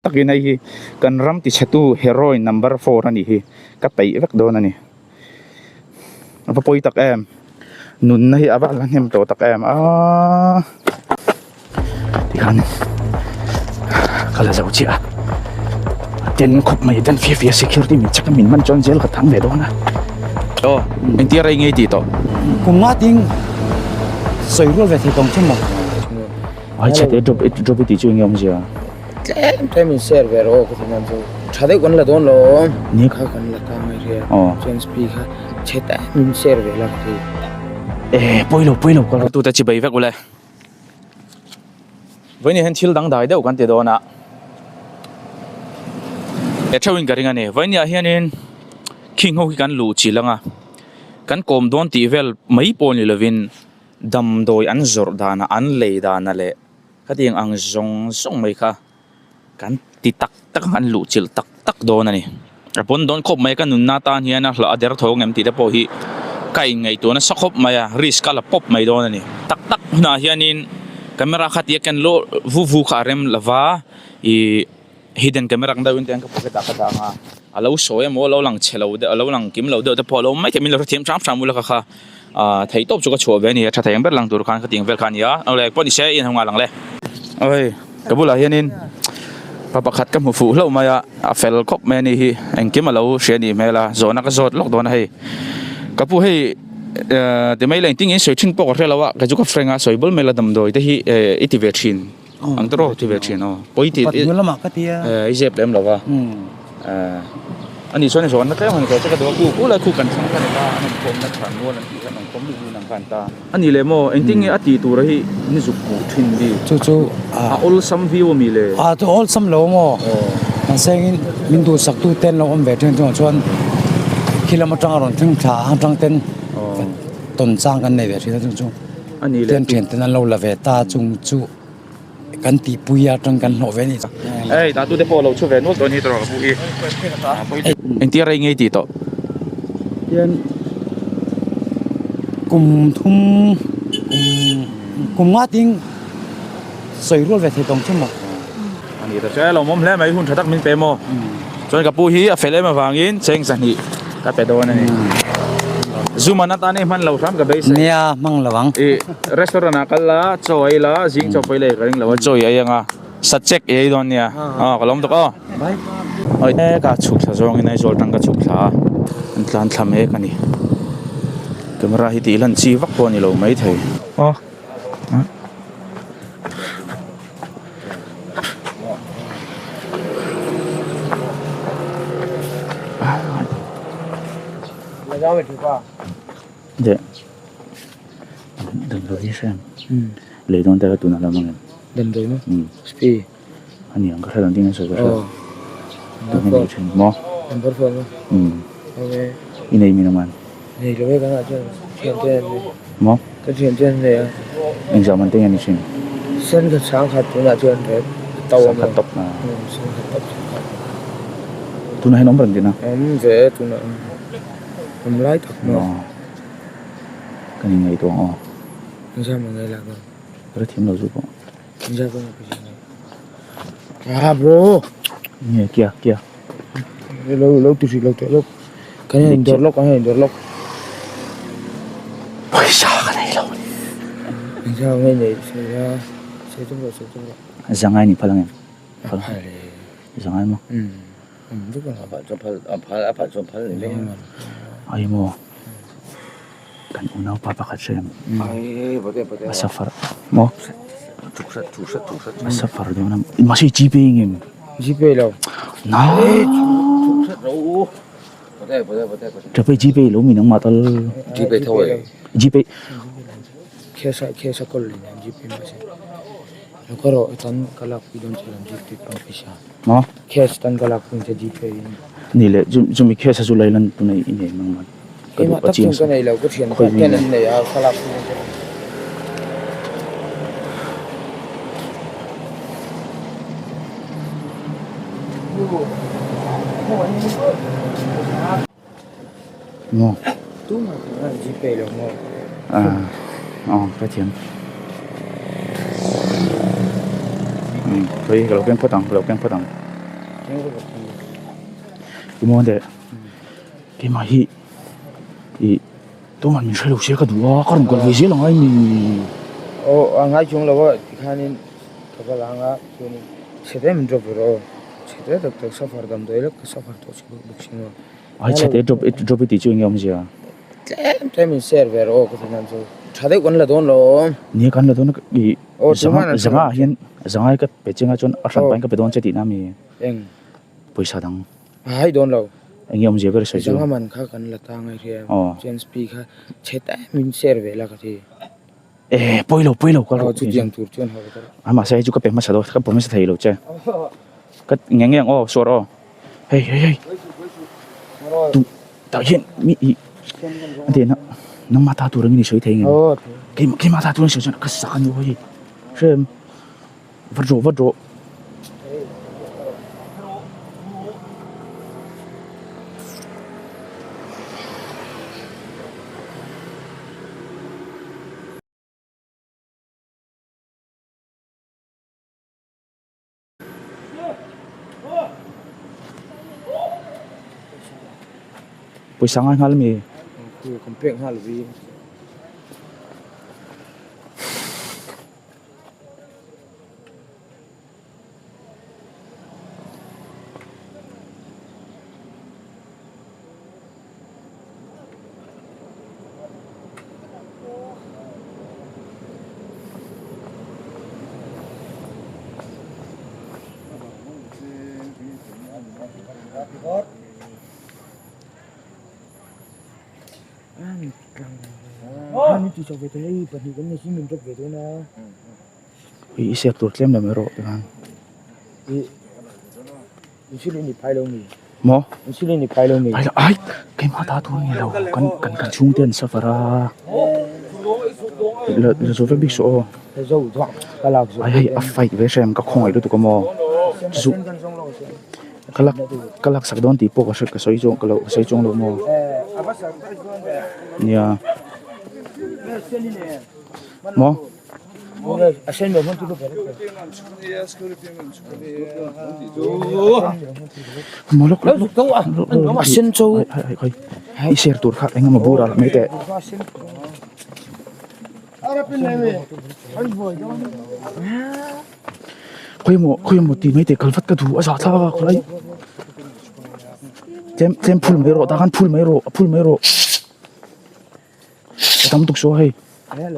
takin ai hi kan ram ti chatu heroine number 4 ani hi ka tai vek don ani apa poi tak em nun na hi awak lan hem to tak em ti khan kala zau chi ten khop mai ten fi security min chak min man chon jail ka thang ve do na anh tia rai ngay ti to cùng ngã tiếng sợi luôn về thì còn chứ mà ai chết drop ti chu ngom ja em mình share về rồi cái thằng nào chả thấy con là đón rồi ni khá con là cam này rồi oh trên speaker chết mình share về là thì poi lo ko tu ta chi bai vek ule với ni hen thil dang dai deuh kan ti do na thawin garing ani với ni hianin king ho kan lu chi langa kan kom don ti vel mai pon ni lovin dam doi an zor dana an lei dana le katiang ang zong mai kha kan ti tak an lu chil tak don ani apon don khop mai kan nun na tan hian hla ader thong em ti te po hi kai ngai to na sakhop maya risk kala pop mai don ani tak na hianin camera khatia kan lo vu kha rem lawa I hidden camera ang dawin teng ka pocket ka nga alo so em lo lang chelo de alo lang kim lo de polo mai kemin lo thiam tram mula kha thei top chu ka chho ve ni tha thai ber lang tur khan ka ting vel khan ya ole poni se in hanga lang le oi kabula hianin papakhat ka mu fu lo maya a fel khop me ni hi engkim alo she ni mela zona ka zot lok don hei kapu hei de mai lang ting in searching po ka lawa ka ju ka frenga soibol mela dam doi te hi itive thin ang tro itive thin poi ti lama cái tia izep lem lawa ani sone zon na ka han ko ka do ku la ku kan sang kan ta an kom na than mo lan ti kan kom lu nang kan ta ani le mo engting ati tu ra hi ni zu ku thin di chu all some view mi le to all some lo mo man saying min du sak tu ten lo om ve ten chuan kilometer ron thing tha hang tang ten ton sang kan nei ve thi chu ani le ten ten ten lo la ve ta chung chu kan ti puya tang kan ho ve ni ei ta tu de follow chu ve no to ni tro bu hi en ti rai ngai ti to yan cùng ngã tiếng sợi luôn về thì tổng chứ mà ani ta che lo mom le mai hun thatak min pe mo chon ka pu hi a fele ma wangin cheng san hi ka pe do na ni zuma na ta ne man lo tham ka be se nia mang lawang restaurant akala choi la jing choi le ka ring lo choi ayanga sachek e don nia kalom to ko bye oi ka chuk sa zong inai zol tang ka chuk tha an tlan thlam he kani camera hi ti lan chi vak ko ni lo mai thei giao về thì qua dạ đừng rồi xem lấy don ta tu na la mang đần rồi mà spi anh yang ka dan ting so so tu ni chen mo number 4 ok inai mi naman này rồi cái nào chuyện chuyện mo cái chuyện này anh giờ mình ting ani chen sân cái sáng khát chúng ta chuyện thế tàu sa top na sân khát tàu tu na nom ran din na về chúng ta lái thật mà kani ngai to sao mà ngay là con ra thim lo zu ko ra con cái gì bro nge kia lâu tu lâu cái này đột lốc paisa ka nei lo sao ngay này sẽ chúng rồi zangai ni phalang zangai mo rất là phải cho phật này ai mo kan unaw papakhat sem bate safar mo chuk safar do na masi gp ngim gp đâu na bate gp lo mi nang matal gp thôi gp kesa kol ni gp ma se nó có rồi tan kalak pi don chelam gp pang pisa mo kes tan kalak pun se gp ni le jumi khesa zu lailan tunai ine mang man cái mà tập trung cái này là cái chuyện cái này kalak mo tu mà gp là mo cái chuyện thôi kalau kan potong Imo de cái mà hi thì tôi mình sẽ lúc sẽ cái đũa có còn về dưới lòng ai mình ngay chung là vậy thì khai nên các bạn làm á cho nên sẽ thấy mình drop rồi sẽ thấy được safar đam đấy là safar tổ chức được xin rồi ai sẽ thấy drop thì chưa nghe ông gì à thế mình share rồi cái thằng nào chả thấy con là đón rồi nhớ cái là tôi nó cái Jangan hiện ai cái bé chơi ngay chọn ở sân bay cái bé đón chơi thì nam mi anh पैसा dang hai đón rồi anh em gì cái sai chứ jangan man khá cần là tang ngay kia trên speaker sẽ thấy mình share về là cái gì bôi lâu cái chút tiếng tur chuyện hỏi cái à mà sai chú cái bé mà sao đâu cái bấm sẽ thấy lâu chứ cái nghe sổ hey tu tạo hiện mi thì nó mà ta tu rằng như sấy thấy nghe cái mà ta tu rằng sấy cho nó cái sao như vậy xem vật rộ buổi sáng anh hal mi còn chuyện hay là gì anh chỉ cho về đây và thì cũng như xin mình cho về thôi na ý sẽ tuột lên là mới rồi bạn mình xin lên đi phai lâu mì mo mình xin lên đi phai lâu mì ai là ai cái mà ta tu nghe lâu cần chung tiền safara là rồi phải biết số dâu thoáng cái lạc rồi ai phải về xem các không ai được tụi con mo chú cái lạc sắc đón tí bộ cái sợi trông cái lâu sợi trông lâu mo nha mo Asen memang tu betul. mo lok Asen tu. Hai share tur khác anh mà bura mấy tệ khơi một tí mấy tệ kalvat cái thủ asa tha cái tem phul mấy ro ta kan phul mấy ro tam tuk so hay la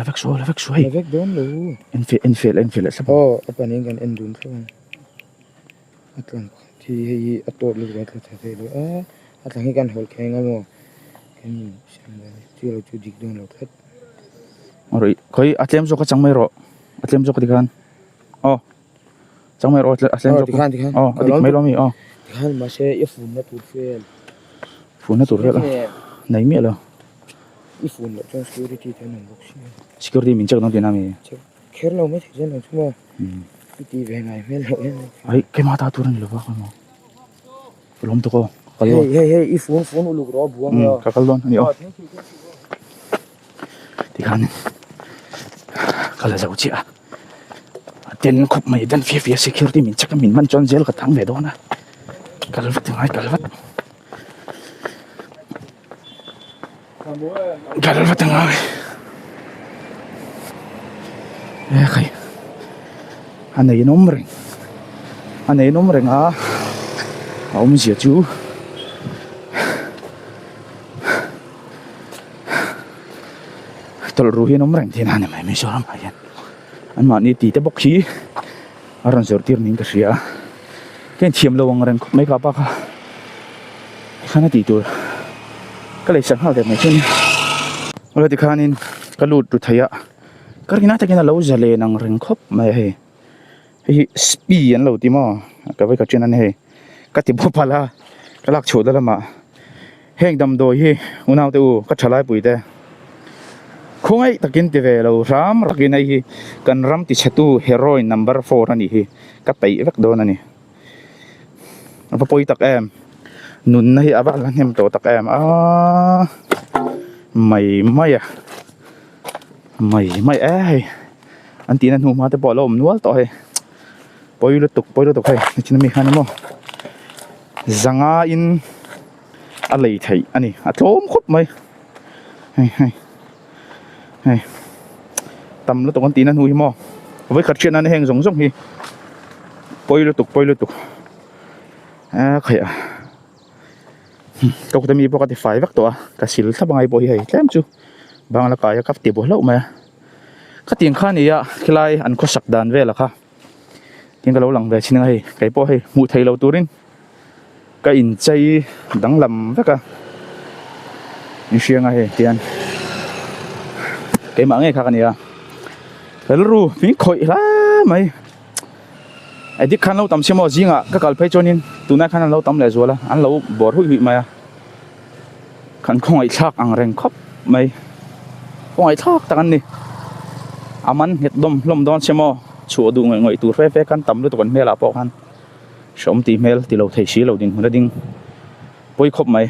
vek so hay Avec don lu. en fel sa Apa ni kan endun kan. Atlang thì atot lu kan thế lu. Atlang kan hol keng amo. Kan xem chưa là chưa dik don lu thật. rồi khơi atlem so ka chang mai ro atlem so ka dikan chang mai ro atlem so Dikan. adik mai lo mi Dikan masih ya phun na tut fel. phun na tur la nai mi la I phun la trong security thế nào bốc xí. security min chak no ti na mi Kher lâu mấy thế nào chung mà. Ti về ngày mấy lâu em. ai cái mà ta tu ran lo ba ka mo lom to ko kalon Hey, I phun lu ro buang ya. ka kalon ni dikan kala za uchi tiền khúc mày đan phía security mình chắc mình mang chọn jail cái thằng về đó na kalvat ngay khay anh ấy nôm rừng ông gì chú tol ruhi nôm rừng thì nào này mày sao lắm anh mà đi tí tới bốc khí aran zor tir ning ka ria ken thiam lo wang ran mai ka pa kha khana ti tur ka le sang hal de mai chen ola ti khanin ka lut tu thaya karina ta kena lo zale nang reng khop mai he spi an lo ti ma ka vai ka chen an he ka ti bo pala ka lak chho da ma heng dam doi hi unaw te u ka thalai pui te khongai takin ti ve lo ram rakin ai hi kan ram ti chatu heroin number 4 ani hi ka pai vek don ani apa poi tak em nun na hi aba lan hem to tak em mày à mày ai anh tin anh hùng mà tới bỏ lôm nuốt tội bôi lụt tục hay chỉ mình khăn mo zanga in a lei thei ani a tlom khop mai hay tam lụt tục anh tin anh hùng mo với khát chuyện anh heng giống hi bôi lụt tục khaya kau kita mi pokoktify waktu kasil sa bangai boy hay tlem chu bang la kaya kap ti bo lo ma ka ting khan ya khilai an ko sak dan ve la kha ting ka lo lang ve chin hay kai po hay mu thei lo turin ka in chai dang lam ve ka ni sia nga he tian cái mạng nghe khác này cái ru phí khôi la mày ai đi khăn lâu tắm xem mò gì ngạ các cậu phải cho nên tụi nó khăn lâu tắm lại rồi là ăn lâu bỏ hụi mày khăn không ai thắc ăn rèn khóc mày không ai thắc tăng đi ăn hết đom lom đón xem mò chùa đủ người tụi phê khăn tắm được tụi con mẹ là bỏ khăn sống tìm mẹ thì lâu thấy xí lâu đình nó đình bôi khóc mày